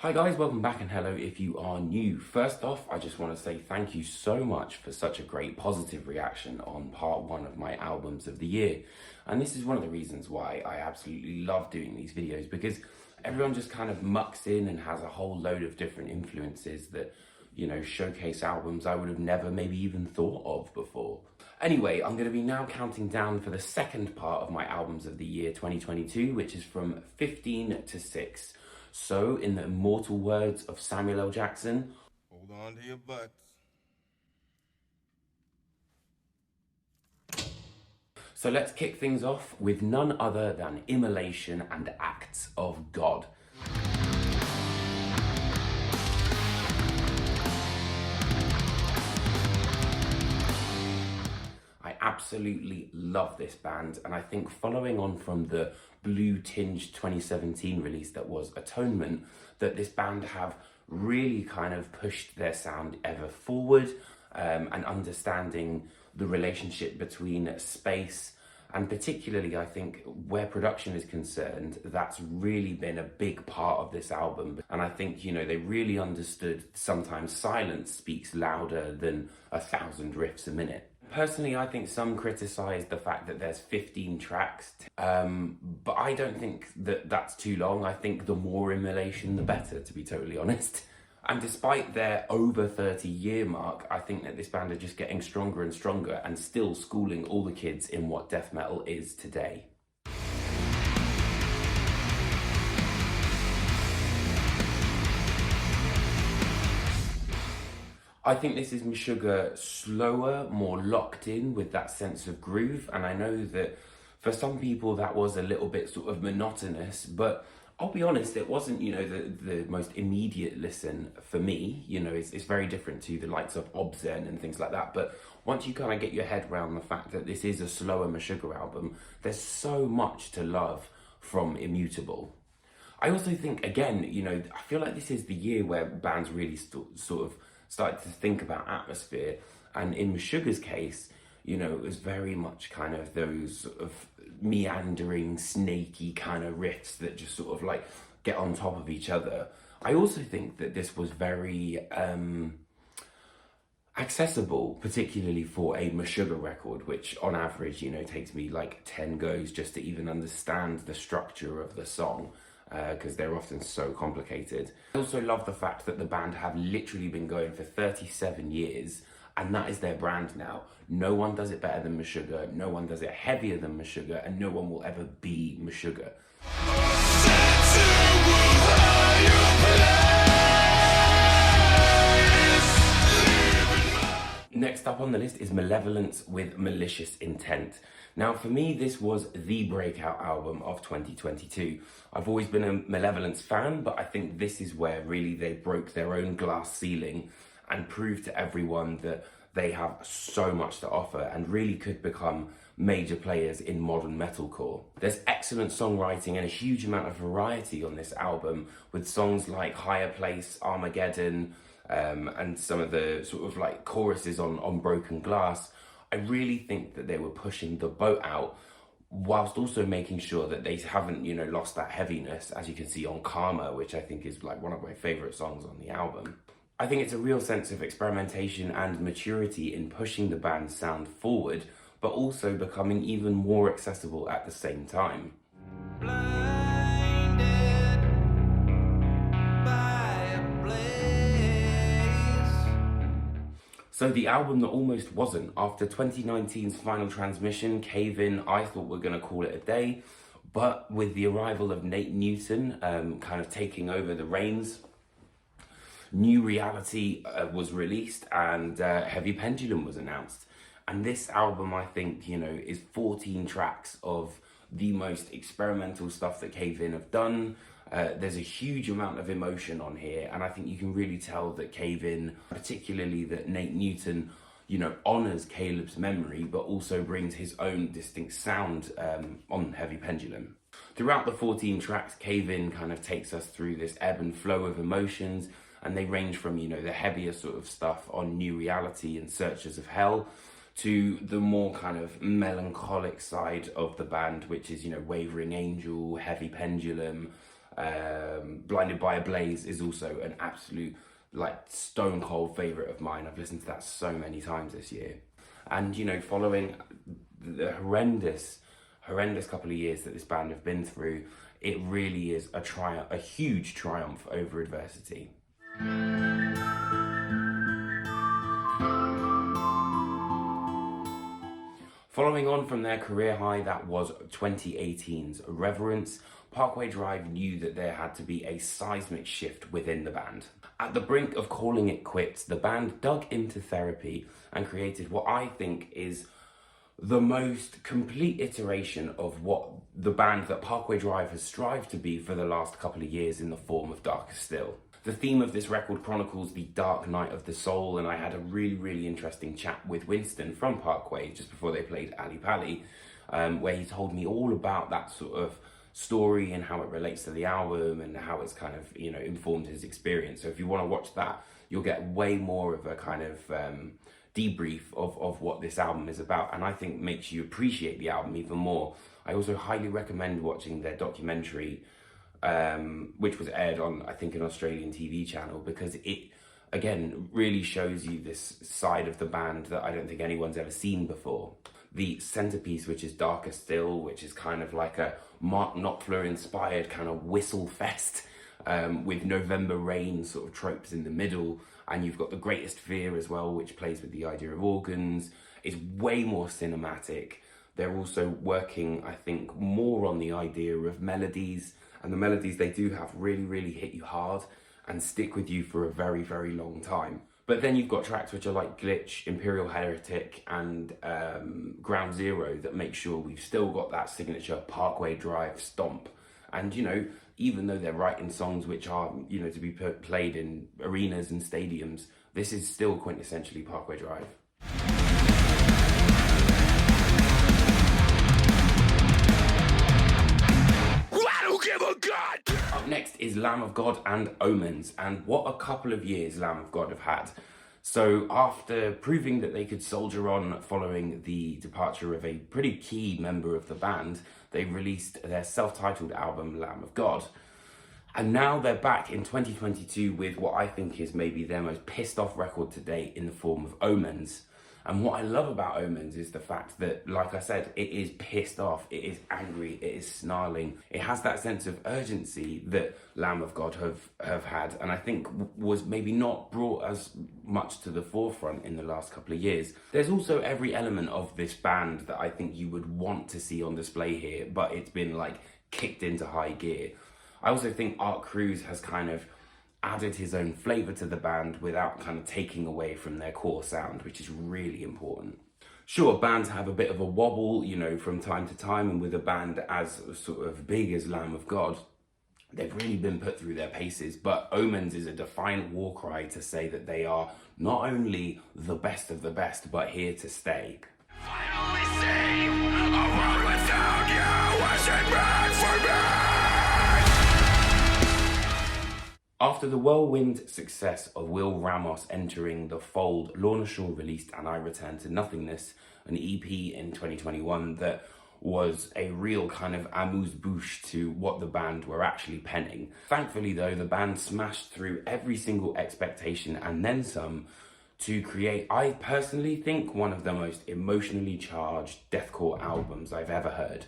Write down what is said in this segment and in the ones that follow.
Hi guys, welcome back and hello if you are new. First off, I just want to say thank you so much for such a great positive reaction on part one of my albums of the year. And this is one of the reasons why I absolutely love doing these videos, because everyone just kind of mucks in and has a whole load of different influences that, you know, showcase albums I would have never maybe even thought of before. Anyway, I'm going to be now counting down for the second part of my albums of the year 2022, which is from 15 to 6. So, in the immortal words of Samuel L. Jackson, hold on to your butts. So let's kick things off with none other than Immolation and Acts of God. I absolutely love this band, and I think following on from the blue-tinged 2017 release that was Atonement, that this band have really kind of pushed their sound ever forward, and understanding the relationship between space and particularly, I think, where production is concerned, that's really been a big part of this album. And I think, you know, they really understood sometimes silence speaks louder than 1,000 riffs a minute. Personally, I think some criticise the fact that there's 15 tracks, but I don't think that that's too long. I think the more Immolation, the better, to be totally honest. And despite their over 30-year mark, I think that this band are just getting stronger and stronger and still schooling all the kids in what death metal is today. I think this is Meshuggah slower, more locked in with that sense of groove, and I know that for some people that was a little bit sort of monotonous, but I'll be honest, it wasn't, you know, the most immediate listen for me. You know, it's very different to the likes of Obscene and things like that, but once you kind of get your head around the fact that this is a slower Meshuggah album, there's so much to love from Immutable. I also think, again, you know, I feel like this is the year where bands really sort of started to think about atmosphere, and in Meshuggah's case, you know, it was very much kind of those sort of meandering, snaky kind of riffs that just sort of like get on top of each other. I also think that this was very accessible, particularly for a Meshuggah record, which on average, you know, takes me like 10 goes just to even understand the structure of the song, because they're often so complicated. I also love the fact that the band have literally been going for 37 years, and that is their brand now. No one does it better than Meshuggah, no one does it heavier than Meshuggah, and no one will ever be Meshuggah. Next up on the list is Malevolence with Malicious Intent. Now, for me, this was the breakout album of 2022. I've always been a Malevolence fan, but I think this is where really they broke their own glass ceiling and proved to everyone that they have so much to offer and really could become major players in modern metalcore. There's excellent songwriting and a huge amount of variety on this album, with songs like Higher Place, Armageddon, and some of the sort of like choruses on Broken Glass. I really think that they were pushing the boat out whilst also making sure that they haven't, you know, lost that heaviness, as you can see on Karma, which I think is like one of my favourite songs on the album. I think it's a real sense of experimentation and maturity in pushing the band's sound forward, but also becoming even more accessible at the same time. So the album that almost wasn't. After 2019's Final Transmission, Cave In, I thought we're going to call it a day, but with the arrival of Nate Newton kind of taking over the reins, New Reality was released, and Heavy Pendulum was announced. And this album, I think, you know, is 14 tracks of the most experimental stuff that Cave In have done. There's a huge amount of emotion on here, and I think you can really tell that Cave In, particularly that Nate Newton, you know, honours Caleb's memory, but also brings his own distinct sound on Heavy Pendulum. Throughout the 14 tracks, Cave In kind of takes us through this ebb and flow of emotions, and they range from, you know, the heavier sort of stuff on New Reality and Searchers of Hell to the more kind of melancholic side of the band, which is, you know, Wavering Angel, Heavy Pendulum, Blinded by a Blaze is also an absolute like stone cold favorite of mine. I've listened to that so many times this year. And you know, following the horrendous couple of years that this band have been through, it really is a huge triumph over adversity. Following on from their career high that was 2018's Reverence, Parkway Drive knew that there had to be a seismic shift within the band. At the brink of calling it quits, the band dug into therapy and created what I think is the most complete iteration of what the band that Parkway Drive has strived to be for the last couple of years in the form of Darker Still. The theme of this record chronicles the dark night of the soul, and I had a really interesting chat with Winston from Parkway just before they played Ali Pali, where he told me all about that sort of story and how it relates to the album and how it's kind of, you know, informed his experience. So if you want to watch that, you'll get way more of a kind of debrief of what this album is about, and I think makes you appreciate the album even more. I also highly recommend watching their documentary, which was aired on, I think, an Australian TV channel, because it, again, really shows you this side of the band that I don't think anyone's ever seen before. The centerpiece, which is Darker Still, which is kind of like a Mark Knopfler-inspired kind of whistle fest, with November Rain sort of tropes in the middle, and you've got The Greatest Fear as well, which plays with the idea of organs. It's way more cinematic. They're also working, I think, more on the idea of melodies, and the melodies they do have really hit you hard and stick with you for a very long time. But then you've got tracks which are like Glitch, Imperial Heretic, and Ground Zero that make sure we've still got that signature Parkway Drive stomp. And, you know, even though they're writing songs which are, you know, to be played in arenas and stadiums, this is still quintessentially Parkway Drive. Up next is Lamb of God and Omens, and what a couple of years Lamb of God have had. So after proving that they could soldier on following the departure of a pretty key member of the band, they released their self-titled album Lamb of God. And now they're back in 2022 with what I think is maybe their most pissed off record to date in the form of Omens. And what I love about Omens is the fact that, like I said, it is pissed off, it is angry, it is snarling. It has that sense of urgency that Lamb of God have had, and I think was maybe not brought as much to the forefront in the last couple of years. There's also every element of this band that I think you would want to see on display here, but it's been like kicked into high gear. I also think Art Cruz has kind of added his own flavour to the band without kind of taking away from their core sound, which is really important. Sure, bands have a bit of a wobble, you know, from time to time, and with a band as sort of big as Lamb of God, they've really been put through their paces, but Omens is a defiant war cry to say that they are not only the best of the best, but here to stay. Finally see a world without you, is it bad for me? After the whirlwind success of Will Ramos entering the fold, Lorna Shaw released And I Return to Nothingness, an EP in 2021 that was a real kind of amuse-bouche to what the band were actually penning. Thankfully though, the band smashed through every single expectation and then some to create, I personally think, one of the most emotionally charged deathcore albums I've ever heard.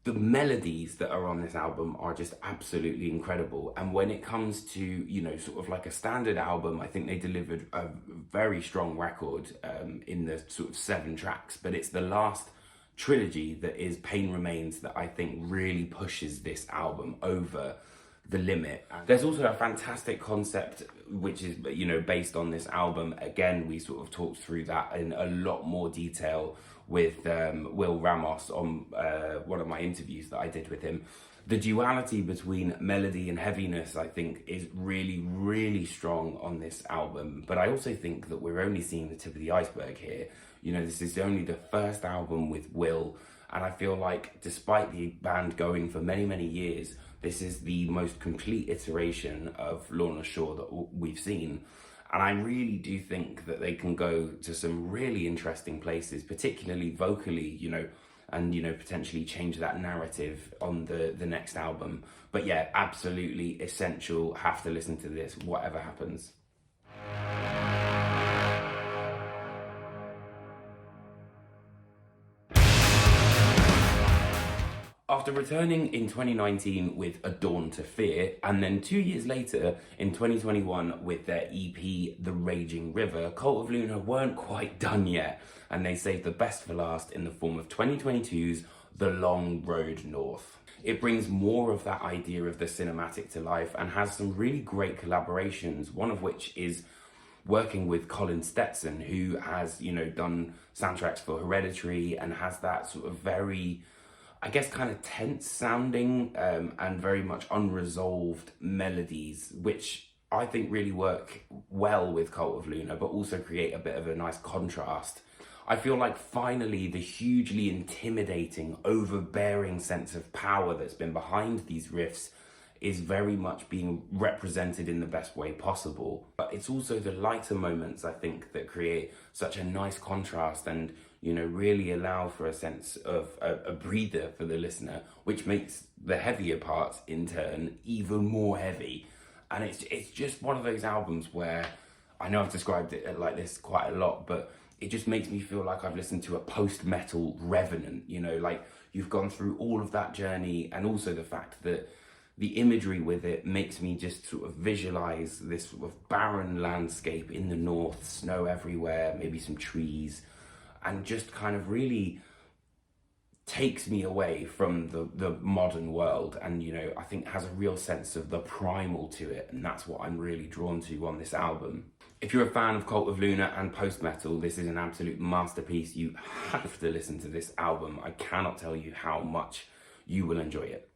The melodies that are on this album are just absolutely incredible. And when it comes to, you know, sort of like a standard album, I think they delivered a very strong record in the sort of 7 tracks. But it's the last trilogy that is Pain Remains that I think really pushes this album over the limit. There's also a fantastic concept which is, you know, based on this album. Again, we sort of talked through that in a lot more detail with Will Ramos on one of my interviews that I did with him. The duality between melody and heaviness, I think, is really strong on this album. But I also think that we're only seeing the tip of the iceberg here. You know, this is only the first album with Will, and I feel like despite the band going for many years, this is the most complete iteration of Lorna Shaw that we've seen. And I really do think that they can go to some really interesting places, particularly vocally. You know, and, you know, potentially change that narrative on the next album. But yeah, absolutely essential. Have to listen to this, whatever happens. After returning in 2019 with A Dawn to Fear, and then 2 years later in 2021 with their EP The Raging River, Cult of Luna weren't quite done yet, and they saved the best for last in the form of 2022's The Long Road North. It brings more of that idea of the cinematic to life and has some really great collaborations, one of which is working with Colin Stetson, who has, you know, done soundtracks for Hereditary and has that sort of very, I guess, kind of tense sounding and very much unresolved melodies, which I think really work well with Cult of Luna, but also create a bit of a nice contrast. I feel like finally the hugely intimidating, overbearing sense of power that's been behind these riffs is very much being represented in the best way possible. But it's also the lighter moments, I think, that create such a nice contrast and, you know, really allow for a sense of a breather for the listener, which makes the heavier parts in turn even more heavy. And it's just one of those albums where, I know I've described it like this quite a lot, but it just makes me feel like I've listened to a post-metal revenant, you know, like you've gone through all of that journey, and also the fact that the imagery with it makes me just sort of visualize this sort of barren landscape in the north, snow everywhere, maybe some trees, and just kind of really takes me away from the modern world, and, you know, I think has a real sense of the primal to it, and that's what I'm really drawn to on this album. If you're a fan of Cult of Luna and post-metal, this is an absolute masterpiece. You have to listen to this album. I cannot tell you how much you will enjoy it.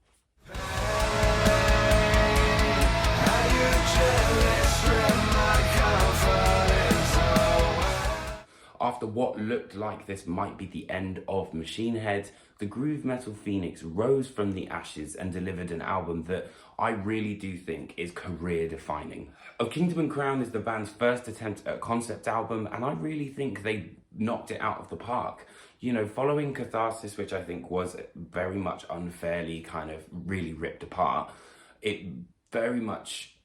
After what looked like this might be the end of Machine Head, the groove metal phoenix rose from the ashes and delivered an album that I really do think is career defining. Of Kingdom and Crown is the band's first attempt at a concept album, and I really think they knocked it out of the park. You know, following Catharsis, which I think was very much unfairly kind of really ripped apart, it very much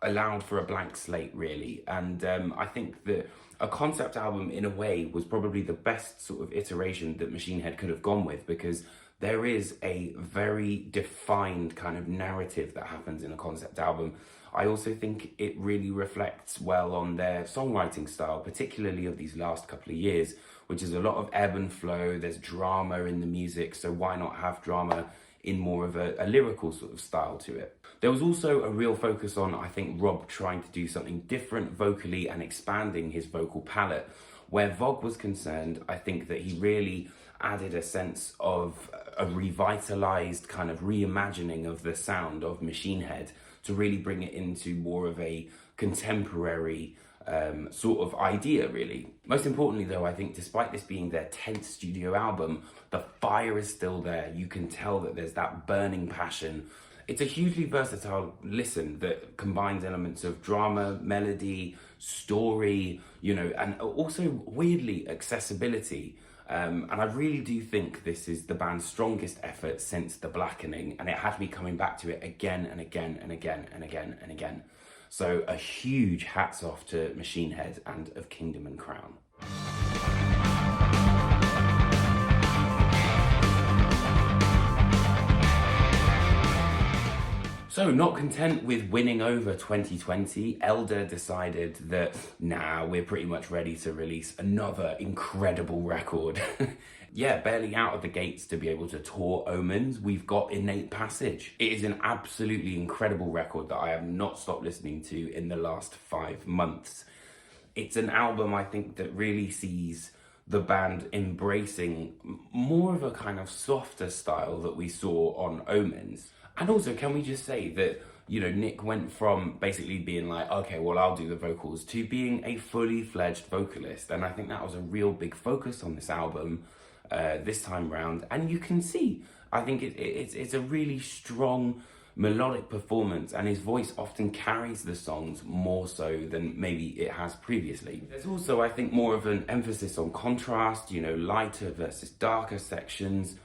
allowed for a blank slate, really. And I think that a concept album, in a way, was probably the best sort of iteration that Machine Head could have gone with, because there is a very defined kind of narrative that happens in a concept album. I also think it really reflects well on their songwriting style, particularly of these last couple of years, which is a lot of ebb and flow. There's drama in the music, so why not have drama in more of a lyrical sort of style to it. There was also a real focus on, I think, Rob trying to do something different vocally and expanding his vocal palette. Where Vogue was concerned, I think that he really added a sense of a revitalized kind of reimagining of the sound of Machine Head to really bring it into more of a contemporary sort of idea, really. Most importantly, though, I think despite this being their 10th studio album, the fire is still there. You can tell that there's that burning passion. It's a hugely versatile listen that combines elements of drama, melody, story, you know, and also weirdly accessibility. And I really do think this is the band's strongest effort since The Blackening, and it had me coming back to it again and again and again and again and again. So a huge hats off to Machine Head and Of Kingdom and Crown. So, not content with winning over 2020, Elder decided that, nah, we're pretty much ready to release another incredible record. Yeah, barely out of the gates to be able to tour Omens, we've got Innate Passage. It is an absolutely incredible record that I have not stopped listening to in the last 5 months. It's an album, I think, that really sees the band embracing more of a kind of softer style that we saw on Omens. And also, can we just say that, you know, Nick went from basically being like, okay, well, I'll do the vocals, to being a fully fledged vocalist. And I think that was a real big focus on this album this time round. And you can see, I think it's a really strong melodic performance, and his voice often carries the songs more so than maybe it has previously. There's also, I think, more of an emphasis on contrast, you know, lighter versus darker sections.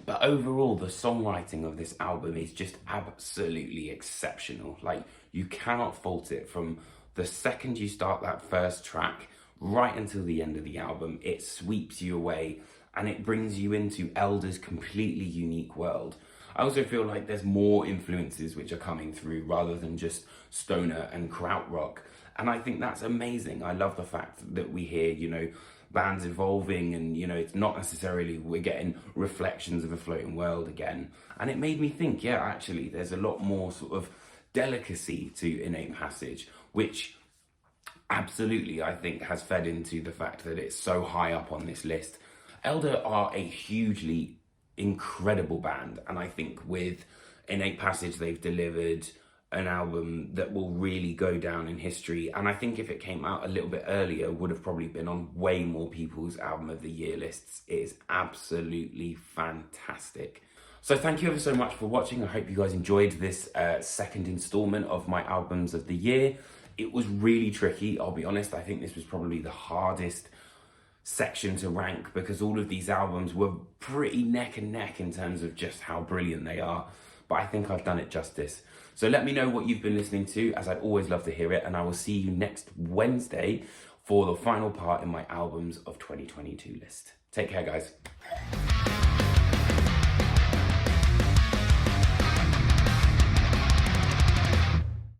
But overall, the songwriting of this album is just absolutely exceptional. Like, you cannot fault it. From the second you start that first track right until the end of the album, it sweeps you away and it brings you into Elder's completely unique world. I also feel like there's more influences which are coming through rather than just stoner and krautrock. And I think that's amazing. I love the fact that we hear, you know, bands evolving, and, you know, it's not necessarily we're getting reflections of a floating world again. And it made me think, yeah, actually, there's a lot more sort of delicacy to Innate Passage, which absolutely, I think, has fed into the fact that it's so high up on this list. Elder are a hugely incredible band, and I think with Innate Passage, they've delivered an album that will really go down in history. And I think if it came out a little bit earlier, would have probably been on way more people's album of the year lists. It is absolutely fantastic. So thank you ever so much for watching. I hope you guys enjoyed this second installment of my albums of the year. It was really tricky, I'll be honest. I think this was probably the hardest section to rank because all of these albums were pretty neck and neck in terms of just how brilliant they are. But I think I've done it justice. So let me know what you've been listening to, as I'd always love to hear it. And I will see you next Wednesday for the final part in my albums of 2022 list. Take care, guys.